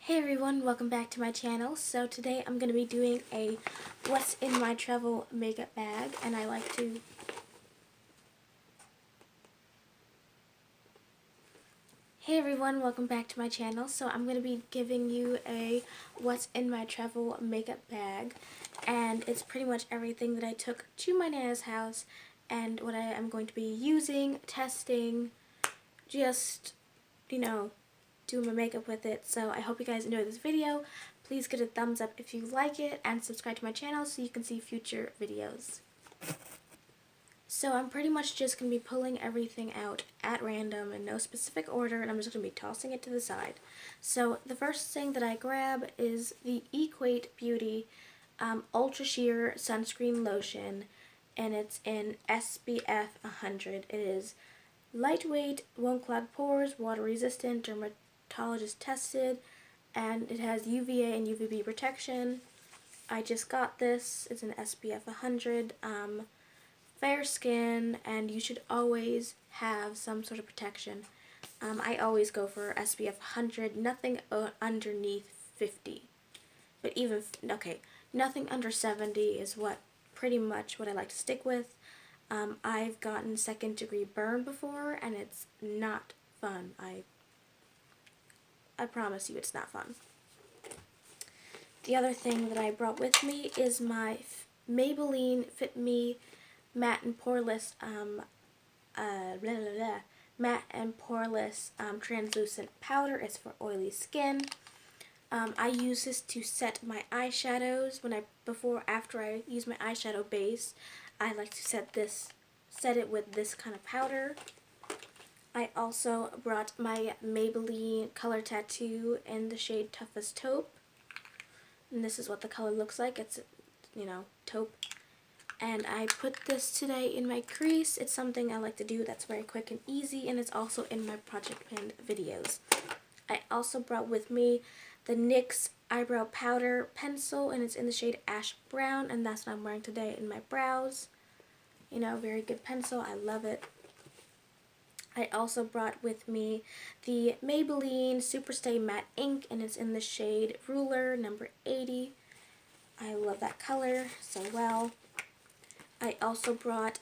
Hey everyone, welcome back to my channel. So today I'm going to be doing a what's in my travel makeup bag, and I like to Hey everyone, welcome back to my channel. So I'm going to be giving you a what's in my travel makeup bag, and it's pretty much everything that I took to my Nana's house and what I am going to be using, testing, just, doing my makeup with it. So I hope you guys enjoy this video. Please give it a thumbs up if you like it and subscribe to my channel so you can see future videos. So I'm pretty much just going to be pulling everything out at random in no specific order, and I'm just going to be tossing it to the side. So the first thing that I grab is the Equate Beauty Ultra Sheer Sunscreen Lotion, and it's in SPF 100. It is lightweight, won't clog pores, water resistant, dermatologist tested, and it has UVA and UVB protection. I just got this. It's an SPF 100. Fair skin, and you should always have some sort of protection. I always go for SPF 100, nothing underneath 50. But even, nothing under 70 is pretty much what I like to stick with. I've gotten second degree burn before, and it's not fun. I promise you it's not fun. The other thing that I brought with me is my Maybelline Fit Me Matte and Poreless Matte and Poreless Translucent Powder. It's for oily skin. I use this to set my eyeshadows. After I use my eyeshadow base, I like to set it with this kind of powder. I also brought my Maybelline Color Tattoo in the shade Toughest Taupe. And this is what the color looks like. It's, taupe. And I put this today in my crease. It's something I like to do that's very quick and easy, and it's also in my project pan videos. I also brought with me the NYX Eyebrow Powder Pencil, and it's in the shade Ash Brown, and that's what I'm wearing today in my brows. Very good pencil. I love it. I also brought with me the Maybelline Superstay Matte Ink, and it's in the shade Ruler number 80. I love that color so well. I also brought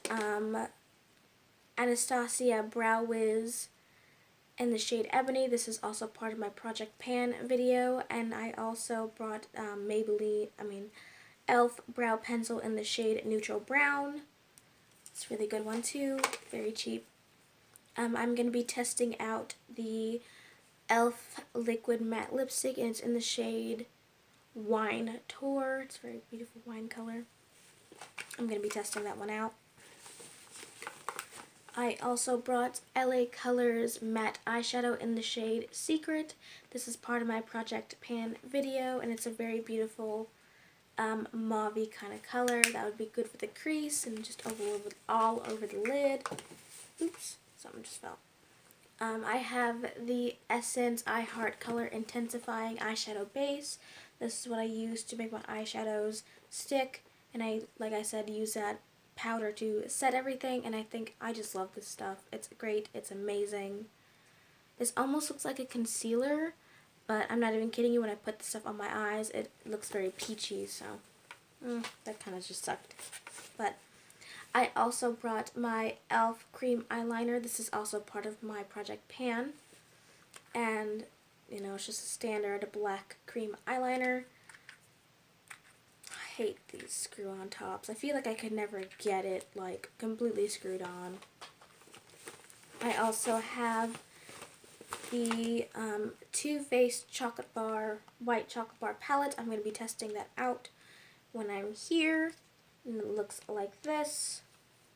Anastasia Brow Wiz in the shade Ebony. This is also part of my Project Pan video. And I also brought e.l.f. Brow Pencil in the shade Neutral Brown. It's a really good one too, very cheap. I'm going to be testing out the e.l.f. Liquid Matte Lipstick, and it's in the shade Wine Tour. It's a very beautiful wine color. I'm going to be testing that one out. I also brought LA Colors Matte Eyeshadow in the shade Secret. This is part of my Project Pan video, and it's a very beautiful mauve-y kind of color. That would be good for the crease and just all over the lid. Oops, something just fell. I have the Essence I Heart Color Intensifying Eyeshadow Base. This is what I use to make my eyeshadows stick. And like I said, use that powder to set everything, and I just love this stuff. It's great. It's amazing. This almost looks like a concealer, but I'm not even kidding you. When I put this stuff on my eyes, it looks very peachy, so that kind of just sucked. But I also brought my e.l.f. Cream Eyeliner. This is also part of my Project Pan, and it's just a standard black cream eyeliner. I hate these screw-on tops. I feel like I could never get it completely screwed on. I also have the Too Faced White Chocolate Bar Palette. I'm going to be testing that out when I'm here. And it looks like this.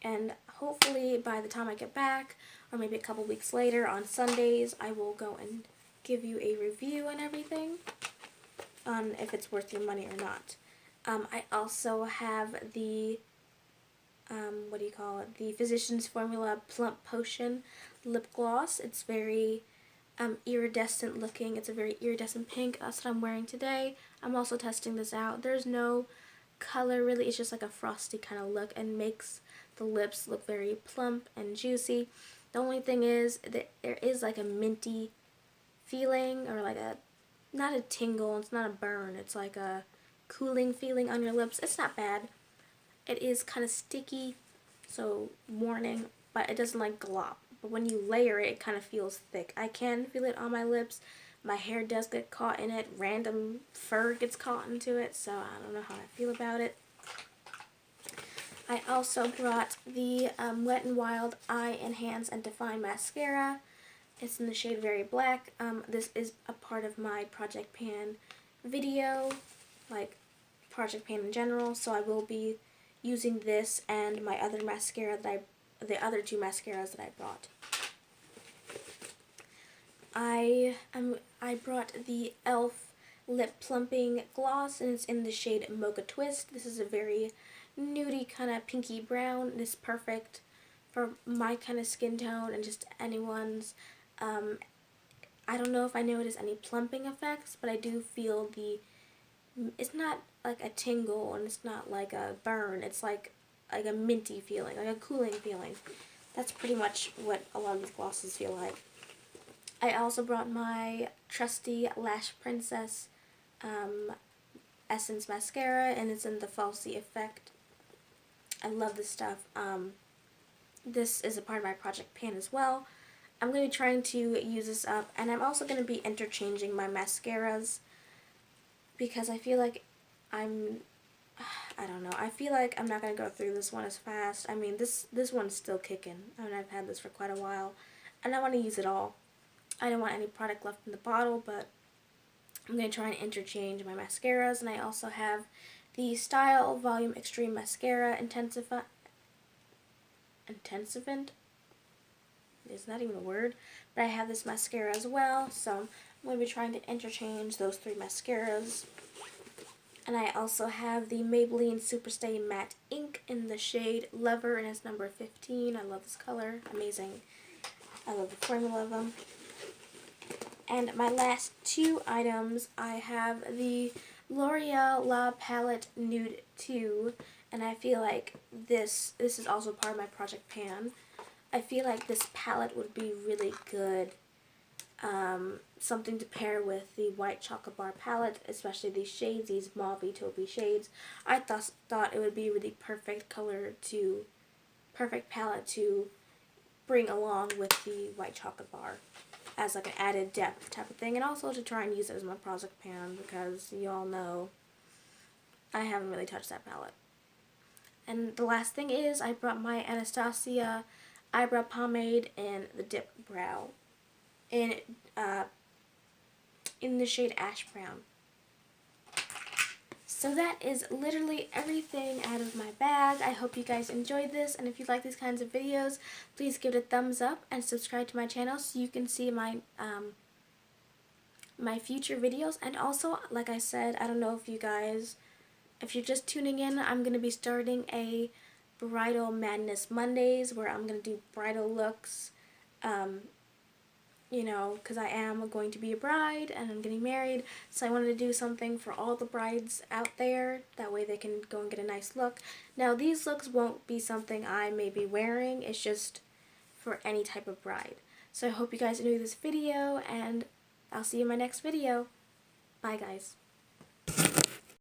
And hopefully by the time I get back, or maybe a couple weeks later on Sundays, I will go and give you a review and everything on if it's worth your money or not. I also have the, the Physicians Formula Plump Potion Lip Gloss. It's very iridescent looking. It's a very iridescent pink. That's what I'm wearing today. I'm also testing this out. There's no color really. It's just like a frosty kind of look, and makes the lips look very plump and juicy. The only thing is that there is like a minty feeling, or like a not a tingle, it's not a burn, it's like a cooling feeling on your lips. It's not bad. It is kind of sticky, so warning, but it doesn't like glop. But when you layer it, it kind of feels thick. I can feel it on my lips. My hair does get caught in it. Random fur gets caught into it, so I don't know how I feel about it. I also brought the Wet n Wild Eye Enhance and Define Mascara. It's in the shade Very Black. This is a part of my Project Pan video, like Project Pan in general, so I will be using this and my other mascara the other two mascaras that I brought. I brought the e.l.f. Lip Plumping Gloss, and it's in the shade Mocha Twist. This is a very nudie kind of pinky brown. It's perfect for my kind of skin tone and just anyone's. I don't know if I notice any plumping effects, but I do feel it's not like a tingle and it's not like a burn. It's like a minty feeling, like a cooling feeling. That's pretty much what a lot of these glosses feel like. I also brought my trusty Lash Princess Essence Mascara, and it's in the Falsy Effect. I love this stuff. This is a part of my Project Pan as well. I'm going to be trying to use this up, and I'm also going to be interchanging my mascaras because I feel like I don't know, I feel like I'm not going to go through this one as fast. I mean, this one's still kicking. I mean, I've had this for quite a while, and I want to use it all. I don't want any product left in the bottle, but I'm going to try and interchange my mascaras, and I also have the Style Volume Extreme Mascara Intensivant. It's not even a word, but I have this mascara as well, so I'm going to be trying to interchange those three mascaras. And I also have the Maybelline Superstay Matte Ink in the shade Lover, and it's number 15. I love this color. Amazing. I love the formula of them. And my last two items, I have the L'Oreal La Palette Nude 2, and I feel like this is also part of my Project Pan. I feel like this palette would be really good, something to pair with the White Chocolate Bar palette, especially these shades, these mauvey taupey shades. I thought it would be a really perfect palette to bring along with the White Chocolate Bar as like an added depth type of thing, and also to try and use it as my Project Pan because you all know I haven't really touched that palette. And the last thing is I brought my Anastasia eyebrow pomade in the Dip Brow in the shade Ash Brown. So that is literally everything out of my bag. I hope you guys enjoyed this, and if you like these kinds of videos, please give it a thumbs up and subscribe to my channel so you can see my my future videos. And also, like I said, I don't know if you're just tuning in, I'm going to be starting a Bridal Madness Mondays where I'm going to do bridal looks, you know, because I am going to be a bride and I'm getting married, so I wanted to do something for all the brides out there, that way they can go and get a nice look. Now these looks won't be something I may be wearing, it's just for any type of bride. So I hope you guys enjoyed this video, and I'll see you in my next video. Bye guys.